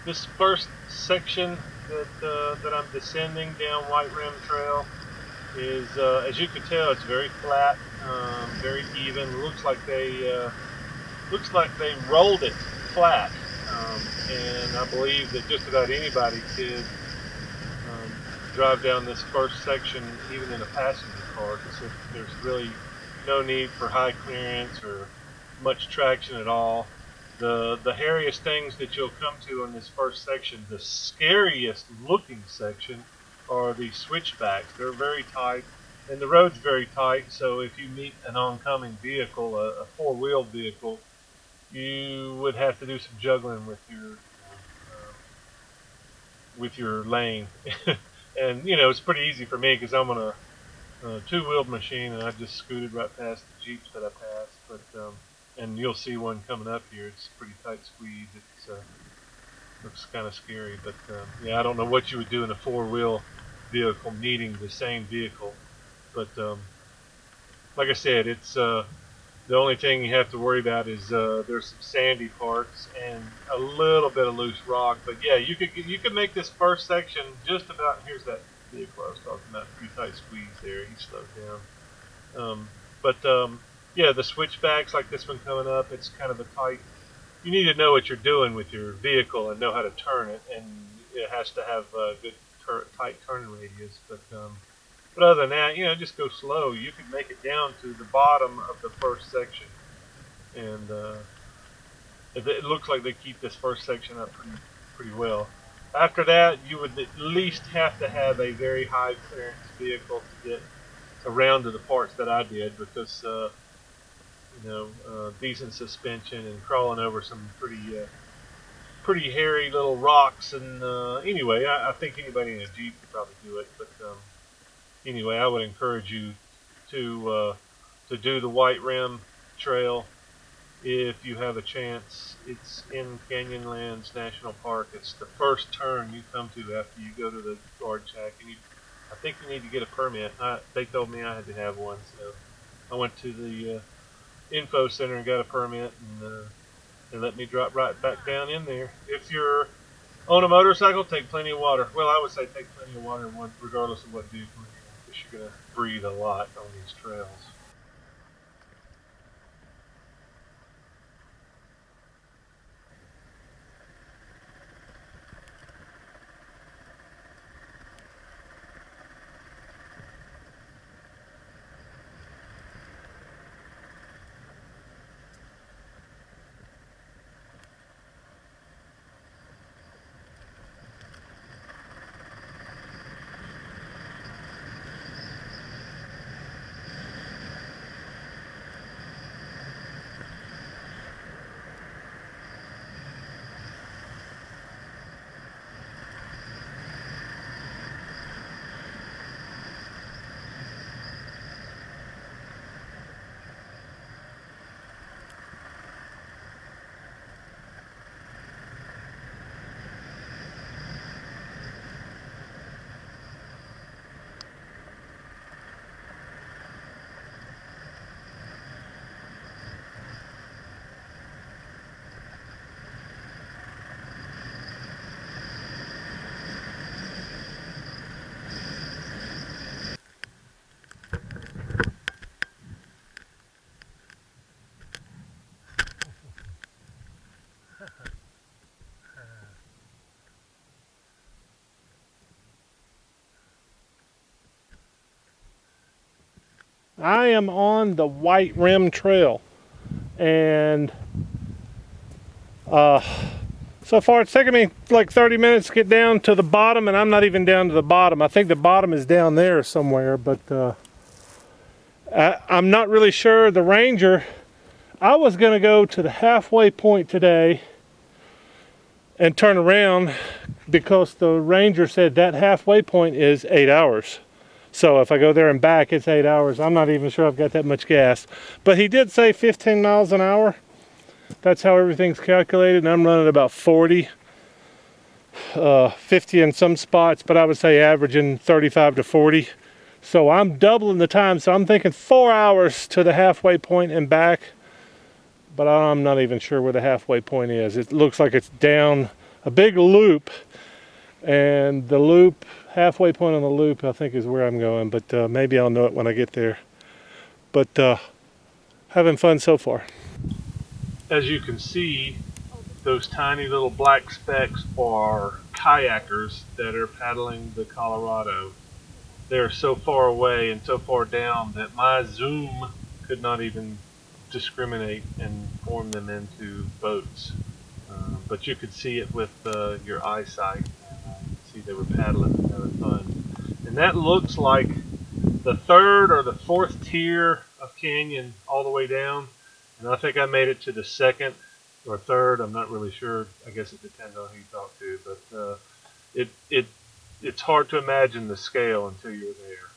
This first section that I'm descending down White Rim Trail is, as you can tell, it's very flat, very even. Looks like they rolled it flat, and I believe that just about anybody could um, drive down this first section, even in a passenger car, because there's really no need for high clearance or much traction at all. The hairiest things that you'll come to in this first section, the scariest looking section, are the switchbacks. They're very tight, and the road's very tight. So if you meet an oncoming vehicle, a four-wheel vehicle, you would have to do some juggling with your lane. And it's pretty easy for me because I'm on a two-wheeled machine, and I just scooted right past the Jeeps that I passed. But and you'll see one coming up here. It's a pretty tight squeeze. It's looks kind of scary, but yeah, I don't know what you would do in a four-wheel vehicle meeting the same vehicle. But like I said, it's the only thing you have to worry about is there's some sandy parts and a little bit of loose rock. But yeah, you could make this first section just about. Here's that vehicle I was talking about. Pretty tight squeeze there. He slowed down. But yeah, the switchbacks like this one coming up, it's kind of a tight. You need to know what you're doing with your vehicle and know how to turn it, and it has to have a good tight turning radius. But other than that, just go slow. You can make it down to the bottom of the first section, and it looks like they keep this first section up pretty well. After that, you would at least have to have a very high clearance vehicle to get around to the parts that I did, because decent suspension and crawling over some pretty hairy little rocks. And anyway, I think anybody in a Jeep could probably do it. But anyway, I would encourage you to do the White Rim Trail if you have a chance. It's in Canyonlands National Park. It's the first turn you come to after you go to the guard shack, and I think you need to get a permit. They told me I had to have one, so I went to the info center and got a permit, and they let me drop right back down in there. If you're on a motorcycle, take plenty of water. Well, I would say take plenty of water regardless of what vehicle you're in, because you're going to breathe a lot on these trails. I am on the White Rim Trail, and so far it's taken me like 30 minutes to get down to the bottom, and I'm not even down to the bottom. I think the bottom is down there somewhere, but I'm not really sure. The ranger, I was going to go to the halfway point today and turn around, because the ranger said that halfway point is 8 hours. So if I go there and back, it's 8 hours. I'm not even sure I've got that much gas. But he did say 15 miles an hour. That's how everything's calculated. And I'm running about 40, 50 in some spots, but I would say averaging 35 to 40. So I'm doubling the time. So I'm thinking 4 hours to the halfway point and back. But I'm not even sure where the halfway point is. It looks like it's down a big loop, and the loop, halfway point on the loop, I think is where I'm going, but maybe I'll know it when I get there. But having fun so far. As you can see, those tiny little black specks are kayakers that are paddling the Colorado. They're so far away and so far down that my zoom could not even discriminate and form them into boats. But you could see it with your eyesight, and you could see they were paddling and having fun. And that looks like the third or the fourth tier of canyon all the way down. And I think I made it to the second or third. I'm not really sure. I guess it depends on who you talk to, but it it's hard to imagine the scale until you're there.